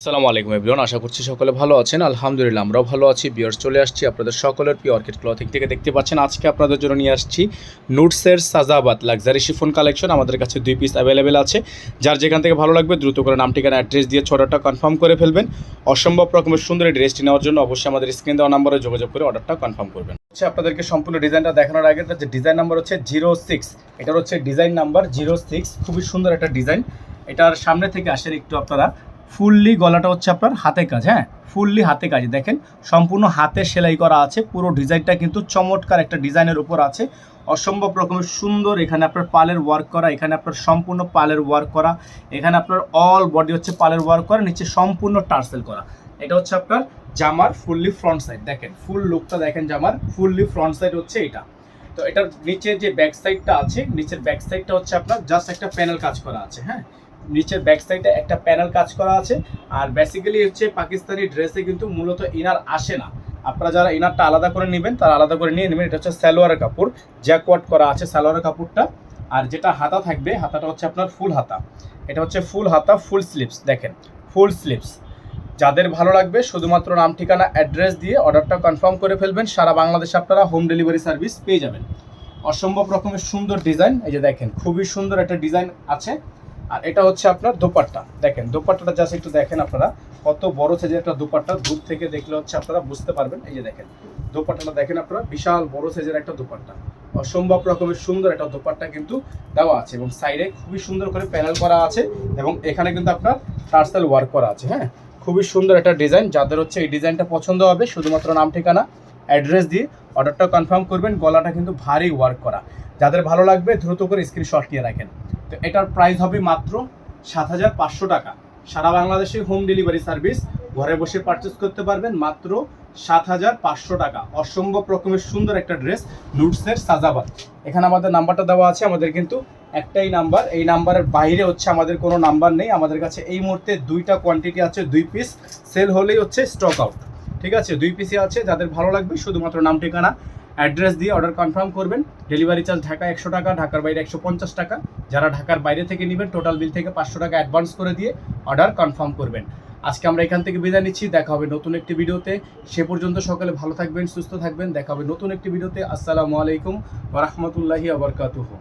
আসসালামু আলাইকুম এভরিওয়ান, আশা করছি সকলে ভালো আছেন। আলহামদুলিল্লাহ আমরাও ভালো আছি। ভিউয়ার্স, চলে আসছি আপনাদের সকলের প্রিয় অর্কিড ক্লথিং থেকে। দেখতে পাচ্ছেন আজকে আপনাদের জন্য নিয়ে আসছি নুটসের সাজাবাত লাক্সারি শিফন কালেকশন। আমাদের কাছে 2 পিস অ্যাভেলেবেল আছে। যার যেখান থেকে ভালো লাগবে দ্রুত করে নাম ঠিকানা অ্যাড্রেস দিয়ে অর্ডারটা কনফার্ম করে ফেলবেন। অসম্ভব রকমের সুন্দর এই ড্রেসটি নেওয়ার জন্য অবশ্যই আমাদের স্ক্রিন দেওয়া নাম্বারে যোগাযোগ করে অর্ডারটা কনফার্ম করবেন। আপনাদেরকে সম্পূর্ণ ডিজাইনটা দেখানোর আগে যে ডিজাইন নাম্বার হচ্ছে 06, এটার হচ্ছে ডিজাইন নাম্বার 06। খুবই সুন্দর একটা ডিজাইন। এটার সামনে থেকে আসেন একটু আপনারা। ফুললি গলাটা হচ্ছে আপনার হাতে কাজ, হ্যাঁ ফুললি হাতে কাজ। দেখেন সম্পূর্ণ হাতে সেলাই করা আছে। পুরো ডিজাইনটা কিন্তু চমৎকার একটা ডিজাইনের উপর আছে। অসম্ভব রকমের সুন্দর। এখানে আপনার পালের ওয়ার্ক করা, এখানে আপনার সম্পূর্ণ পালের ওয়ার্ক করা, এখানে আপনার অল বডি হচ্ছে পালের ওয়ার্ক করা, নিচে সম্পূর্ণ টার্সেল করা। এটা হচ্ছে আপনার জামার ফুললি ফ্রন্ট সাইড। দেখেন ফুল লুকটা দেখেন জামার ফুললি ফ্রন্ট সাইড হচ্ছে এটা। তো এটার নিচের যে ব্যাক সাইডটা আছে, নিচের ব্যাক সাইডটা হচ্ছে আপনার জাস্ট একটা প্যানেল কাজ করা আছে, হ্যাঁ নিচের ব্যাক সাইডে একটা প্যানেল কাজ করা আছে। আর বেসিক্যালি হচ্ছে পাকিস্তানি ড্রেসে কিন্তু মূলত ইনার আসে না। আপনারা যারা ইনারটা আলাদা করে নেবেন তারা আলাদা করে নিয়ে নেবেন। এটা হচ্ছে সালোয়ারের কাপড়, জ্যাকওয়াট করা আছে সালোয়ারের কাপড়টা। আর যেটা হাতা থাকবে, হাতাটা হচ্ছে আপনার ফুল হাতা। এটা হচ্ছে ফুল হাতা, ফুল স্লিভস। দেখেন ফুল স্লিভস। যাদের ভালো লাগবে শুধুমাত্র নাম ঠিকানা অ্যাড্রেস দিয়ে অর্ডারটা কনফার্ম করে ফেলবেন। সারা বাংলাদেশে আপনারা হোম ডেলিভারি সার্ভিস পেয়ে যাবেন। অসম্ভব রকমের সুন্দর ডিজাইন। এই যে দেখেন খুবই সুন্দর একটা ডিজাইন আছে। আর এটা হচ্ছে আপনার দোপাট্টা। দেখেন দোপাট্টাটা জাস্ট একটু দেখেন আপনারা, কত বড় সাইজের একটা দোপাট্টা। দূর থেকে দেখলে হচ্ছে আপনারা বুঝতে পারবেন। এই যে দেখেন দোপাট্টাটা দেখেন আপনারা, বিশাল বড় সাইজের একটা দোপাট্টা। অসম্ভব রকমের সুন্দর একটা দোপাট্টা কিন্তু দেওয়া আছে এবং সাইডে খুবই সুন্দর করে প্যানেল করা আছে এবং এখানে কিন্তু আপনার টার্সেল ওয়ার্ক করা আছে। হ্যাঁ খুবই সুন্দর একটা ডিজাইন। যাদের হচ্ছে এই ডিজাইনটা পছন্দ হবে শুধুমাত্র নাম ঠিকানা অ্যাড্রেস দিয়ে অর্ডারটা কনফার্ম করবেন। গলাটা কিন্তু ভারী ওয়ার্ক করা। যাদের ভালো লাগবে দ্রুত করে স্ক্রিনশট নিয়ে রাখেন। তো এটার প্রাইস হবে মাত্র 7,500 টাকা। সারা বাংলাদেশে হোম ডেলিভারি সার্ভিস, ঘরে বসে পারচেস করতে পারবেন মাত্র 7,500 টাকা। অসম্ভব রকমের সুন্দর একটা ড্রেস নুটসের সাজাবাত। এখানে আমাদের নাম্বারটা দেওয়া আছে। আমাদের কিন্তু একটাই নাম্বার, এই নাম্বারের বাইরে হচ্ছে আমাদের কোনো নাম্বার নেই। আমাদের কাছে এই মুহূর্তে 2টা কোয়ান্টিটি আছে, 2 পিস। সেল হলেই হচ্ছে স্টক আউট, ঠিক আছে 2 পিসই আছে। যাদের ভালো লাগবে শুধুমাত্র নাম ঠিকানা অ্যাড্রেস দিয়ে অর্ডার কনফার্ম করবেন। ডেলিভারি চার্জ ঢাকা 100 টাকা, ঢাকার বাইরে 150 টাকা। যারা ঢাকার বাইরে থেকে নেবেন টোটাল বিল থেকে 500 টাকা অ্যাডভান্স করে দিয়ে অর্ডার কনফার্ম করবেন। আজকে আমরা এখান থেকে বিদায় নিচ্ছি। দেখা হবে নতুন একটি ভিডিওতে। সে পর্যন্ত সকলে ভালো থাকবেন, সুস্থ থাকবেন। দেখা হবে নতুন একটি ভিডিওতে। আসসালামু আলাইকুম ওয়া রাহমাতুল্লাহি ওয়া বারাকাতুহু।